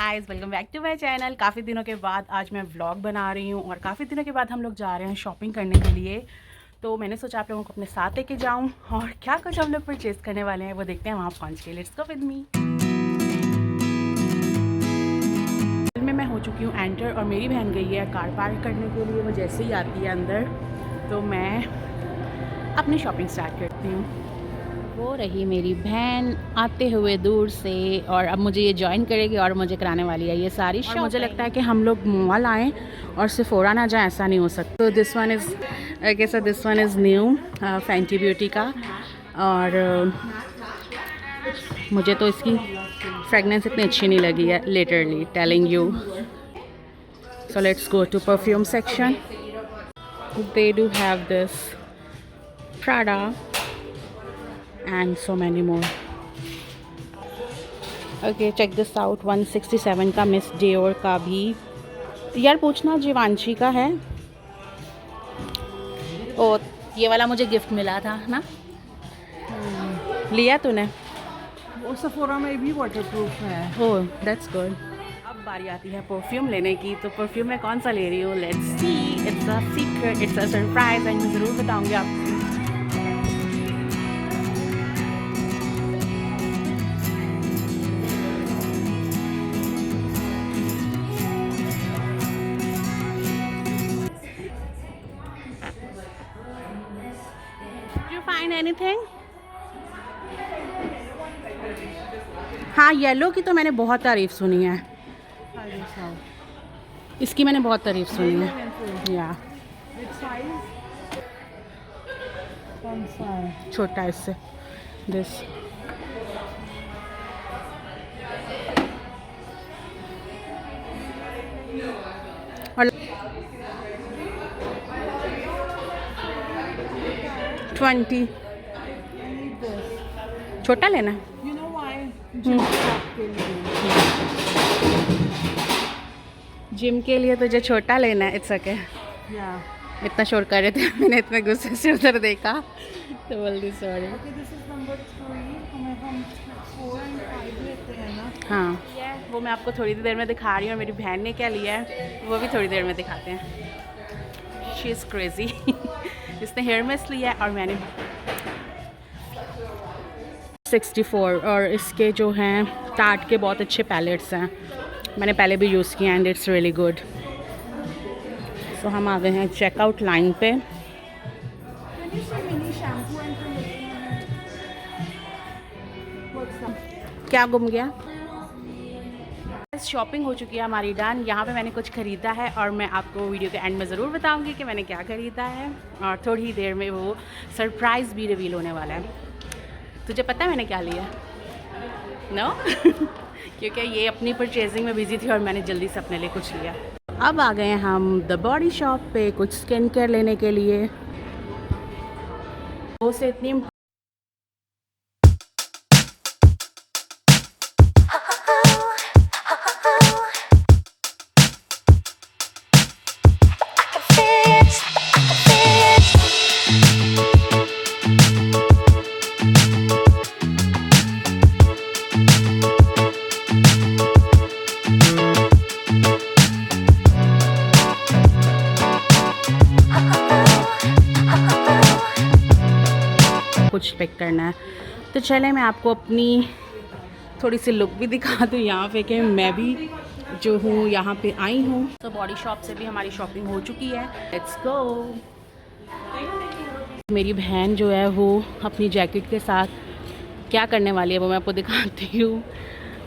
Guys, welcome back to my channel. काफ़ी दिनों के बाद आज मैं व्लॉग बना रही हूँ और काफ़ी दिनों के बाद हम लोग जा रहे हैं शॉपिंग करने के लिए। तो मैंने सोचा आप लोगों को अपने साथ लेके जाऊँ और क्या कुछ हम लोग परचेज़ करने वाले हैं वो देखते हैं वहाँ पहुँच के। Let's go with me. में मैं हो चुकी हूँ एंटर और मेरी बहन गई है कार पार्क करने के लिए। वो जैसे ही आती है अंदर तो मैं अपनी शॉपिंग स्टार्ट करती हूँ। वो रही मेरी बहन आते हुए दूर से और अब मुझे ये ज्वाइन करेगी और मुझे कराने वाली है ये सारी शॉपिंग। मुझे लगता है कि हम लोग मॉल आएँ और सिफोरा ना जाए, ऐसा नहीं हो सकता। तो this one is I guess this one is new Fenty beauty का और मुझे तो इसकी फ्रेगनेंस इतनी अच्छी नहीं लगी है, literally telling you. So let's go to perfume section. They do have this Prada and so many more. Okay, check this out. 167 का मिस डियोर का भी। यार पूछना जीवांशी का है। ओ ये वाला मुझे गिफ्ट मिला था ना, लिया तूने? वो सफोरा में भी वाटरप्रूफ है। Oh that's good. अब बारी आती है परफ्यूम लेने की। तो परफ्यूम मैं कौन सा ले रही हूँ, let's see. It's a secret, it's a surprise and मैं ज़रूर बताऊँगी आपको। Find anything? हाँ, येलो की तो मैंने बहुत तारीफ सुनी है। इसकी मैंने बहुत तारीफ सुनी है। या छोटा इससे दिस और 20 छोटा लेना है। You know why? जिम के लिए तुझे छोटा लेना है। It's okay. Yeah. इतना शोर कर रहे थे, मैंने इतने गुस्से से उधर देखा तो बोल दी sorry. Okay, this is number 3. हम 4 and 5 लेते हैं ना। हाँ, वो मैं आपको थोड़ी देर में दिखा रही हूँ और मेरी बहन ने क्या लिया है वो भी थोड़ी देर में दिखाते हैं। She is crazy. इसने हेयर मेस लिया है और मैंने 64। और इसके जो हैं टार्ट के बहुत अच्छे पैलेट्स हैं, मैंने पहले भी यूज़ किया एंड इट्स रियली गुड। सो हम आ गए हैं चेकआउट लाइन पे। क्या गुम गया? शॉपिंग हो चुकी है हमारी डन। यहाँ पे मैंने कुछ ख़रीदा है और मैं आपको वीडियो के एंड में ज़रूर बताऊंगी कि मैंने क्या ख़रीदा है और थोड़ी ही देर में वो सरप्राइज़ भी रिवील होने वाला है। तुझे पता है मैंने क्या लिया? नो? क्योंकि ये अपनी परचेजिंग में बिजी थी और मैंने जल्दी से अपने लिए कुछ लिया। अब आ गए हैं हम द बॉडी शॉप पे कुछ स्किन केयर लेने के लिए। वो से इतनी कुछ पिक करना है। तो चले मैं आपको अपनी थोड़ी सी लुक भी दिखा दूँ यहाँ पे कि मैं भी जो हूँ यहाँ पे आई हूँ। तो बॉडी शॉप से भी हमारी शॉपिंग हो चुकी है। Let's go. मेरी बहन जो है वो अपनी जैकेट के साथ क्या करने वाली है वो मैं आपको दिखाती हूँ।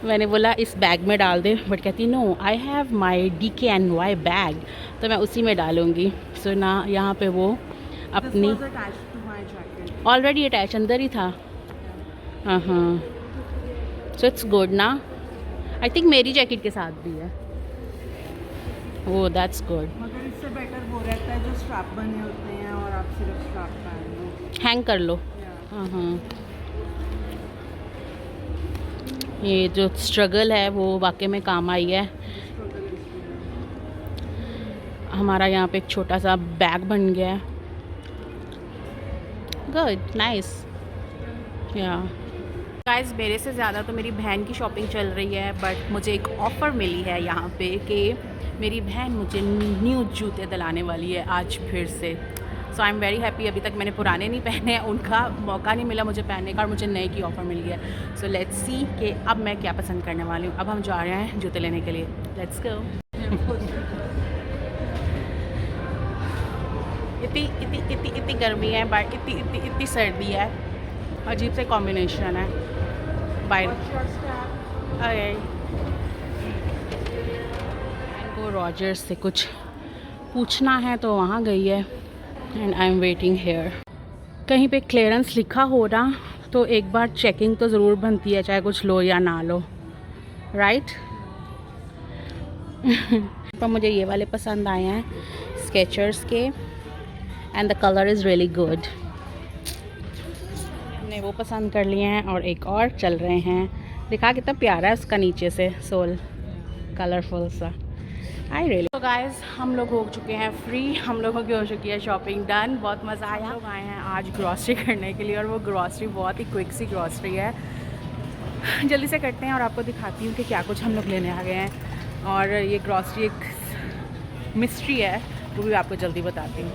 मैंने बोला इस बैग में डाल दे, बट कहती no I have my DKNY bag, तो मैं उसी में डालूँगी। सो ना यहाँ पे वो अपनी ऑलरेडी अटैच अंदर ही था। हाँ हाँ, सो इट्स गुड ना। आई थिंक मेरी जैकेट के साथ भी है। Oh that's good. मगर इससे बेटर वो रहता है जो स्ट्रैप बने होते हैं और आप सिर्फ स्ट्रैप पहन लो, हैंग कर लो। हाँ हाँ, ये जो स्ट्रगल है वो वाकई में काम आई है। हमारा यहाँ पे एक छोटा सा बैग बन गया है। गुड, नाइस, या गाइस मेरे से ज़्यादा तो मेरी बहन की शॉपिंग चल रही है, बट मुझे एक ऑफ़र मिली है यहाँ पे कि मेरी बहन मुझे न्यू जूते दिलाने वाली है आज फिर से। सो आई एम वेरी हैप्पी। अभी तक मैंने पुराने नहीं पहने, उनका मौका नहीं मिला मुझे पहनने का, और मुझे नए की ऑफ़र मिल गया। सो लेट्स सी कि अब मैं क्या पसंद करने वाली हूँ। अब हम जा रहे हैं जूते लेने के लिए। Let's go. इतनी गर्मी है, बट इतनी सर्दी है, अजीब से कॉम्बिनेशन है। बाय इनको रॉजर्स से कुछ पूछना है तो वहाँ गई है, and I am waiting hair. कहीं पे क्लियरेंस लिखा हो ना तो एक बार चेकिंग तो ज़रूर बनती है, चाहे कुछ लो या ना लो, राइट? पर मुझे ये वाले पसंद आए हैं स्केचर्स के, and the colour is really good. हमने वो पसंद कर लिए हैं, और एक और चल रहे हैं। दिखा कितना प्यारा है उसका नीचे से सोल, कलरफुल सा। I really. तो गाइस हम लोग हो चुके हैं फ्री, हम लोगों की हो चुकी है शॉपिंग डन। बहुत मज़ा आया। लोग आए हैं आज ग्रॉसरी करने के लिए, और वो ग्रॉसरी बहुत ही क्विक सी ग्रॉसरी है। जल्दी से करते हैं और आपको दिखाती हूँ कि क्या कुछ हम लोग लेने आ गए हैं। और ये ग्रॉसरी एक मिस्ट्री है, वो भी आपको जल्दी बताती हूँ।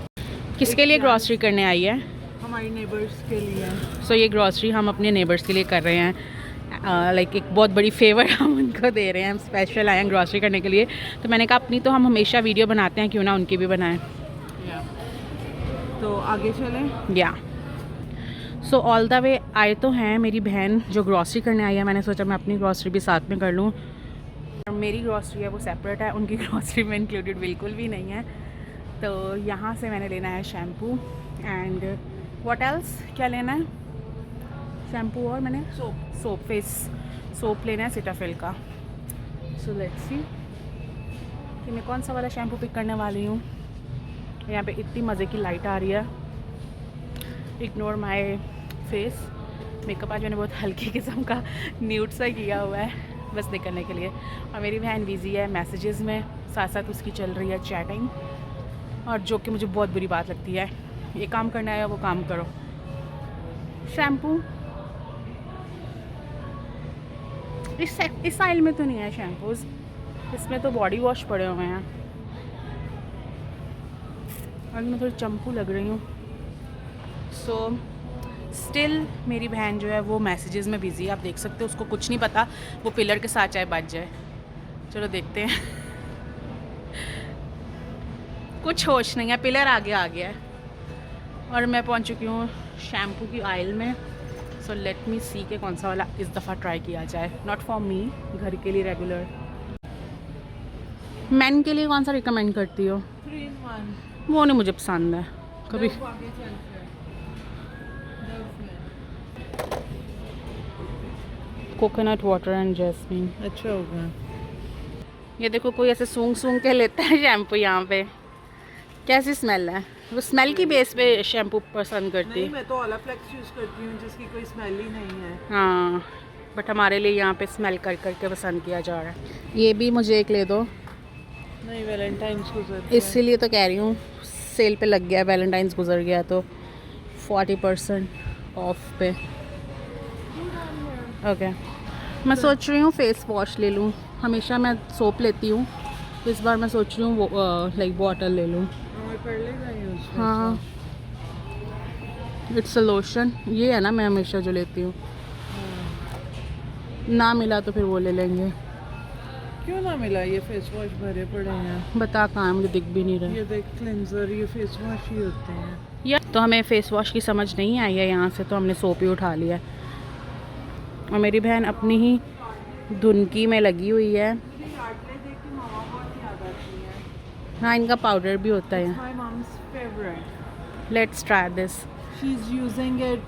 किसके लिए ग्रॉसरी करने आई है? हमारी नेबर्स के लिए। सो ये ग्रॉसरी हम अपने नेबर्स के लिए कर रहे हैं। लाइक एक बहुत बड़ी फेवर हम उनको दे रहे हैं। हम स्पेशल आए हैं ग्रॉसरी करने के लिए, तो मैंने कहा अपनी तो हम हमेशा वीडियो बनाते हैं, क्यों ना उनकी भी बनाएं। तो आगे चलें। या सो ऑल द वे आए तो हैं मेरी बहन जो ग्रॉसरी करने आई है। मैंने सोचा मैं अपनी ग्रॉसरी भी साथ में कर लूँ। मेरी ग्रॉसरी है वो सेपरेट है, उनकी ग्रॉसरी में इंक्लूडेड बिल्कुल भी नहीं है। तो यहाँ से मैंने लेना है शैम्पू एंड व्हाट एल्स, क्या लेना है? शैम्पू और मैंने सोप फेस सोप लेना है सिटाफिल का। सो लेट्स सी कि मैं कौन सा वाला शैम्पू पिक करने वाली हूँ। यहाँ पे इतनी मज़े की लाइट आ रही है। Ignore my face. मेकअप आज मैंने बहुत हल्की किस्म का न्यूड सा किया हुआ है, बस दिखने के लिए। और मेरी बहन बिजी है मैसेजेस में, साथ साथ उसकी चल रही है चैटिंग, और जो कि मुझे बहुत बुरी बात लगती है। ये काम करना है वो काम करो। शैम्पू इस आइल में तो नहीं है शैम्पूज़, इसमें तो बॉडी वॉश पड़े हुए हैं। और मैं थोड़ी चंपू लग रही हूँ। सो स्टिल मेरी बहन जो है वो मैसेजेस में बिज़ी है। आप देख सकते हो उसको कुछ नहीं पता, वो पिलर के साथ चाहे बच जाए। चलो देखते हैं। कुछ होश नहीं है, पिलर आगे आ गया है। और मैं पहुंच चुकी हूँ शैम्पू की आइल में। सो लेट मी सी के कौन सा वाला इस दफ़ा ट्राई किया जाए। नॉट फॉर मी, घर के लिए रेगुलर। मैन के लिए कौन सा रिकमेंड करती हो? 3 in 1। वो नहीं मुझे पसंद है कभी। कोकोनट वाटर एंड जैस्मीन अच्छा होगा। ये देखो कोई ऐसे सूंघ सूंघ के लेता है शैम्पू यहाँ पे। कैसी स्मेल है? वो स्मेल की बेस पे शैम्पू पसंद करती है। नहीं, मैं तो ओलाफ्लेक्स यूज़ करती हूँ जिसकी कोई स्मेल ही नहीं है। हाँ, बट हमारे लिए यहाँ पे स्मेल कर करके पसंद किया जा रहा है। ये भी मुझे एक ले दो। नहीं, वैलेंटाइंस गुजर इसीलिए तो कह रही हूँ, सेल पे लग गया, वैलेंटाइंस गुजर गया तो 40% ऑफ पे। ओके, मैं सोच रही हूँ फेस वॉश ले लूँ। हमेशा मैं सोप लेती हूँ, तो इस बार मैं सोच रही हूँ लाइक बॉटल ले लूँ। कर लेगा यूज़। हाँ, इट्स अ लोशन। ये है ना मैं हमेशा जो लेती हूँ। ना मिला तो फिर वो ले लेंगे। क्यों ना मिला? ये फेस वॉश भरे पड़े हैं। बता कहाँ है, मुझे दिख भी नहीं रहा। ये देख, क्लेंजर, ये फेस वॉश ही होते हैं। या तो हमें फेस वॉश की समझ नहीं आई है यहाँ से, तो हमने सोप ही उठा लिया। और मेरी बहन अपनी ही धुनकी में लगी हुई है। हाँ, इनका पाउडर भी होता है। My mom's favorite. Let's try this. She's using it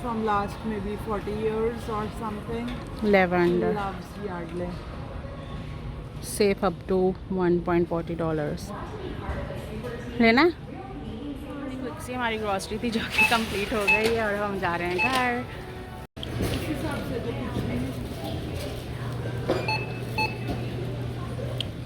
from last maybe 40 years or something. She lavender loves Yardley. Safe up to $1.40 लेना। क्विक सी हमारी ग्रॉसरी थी जो कि कंप्लीट हो गई है, और हम जा रहे हैं घर।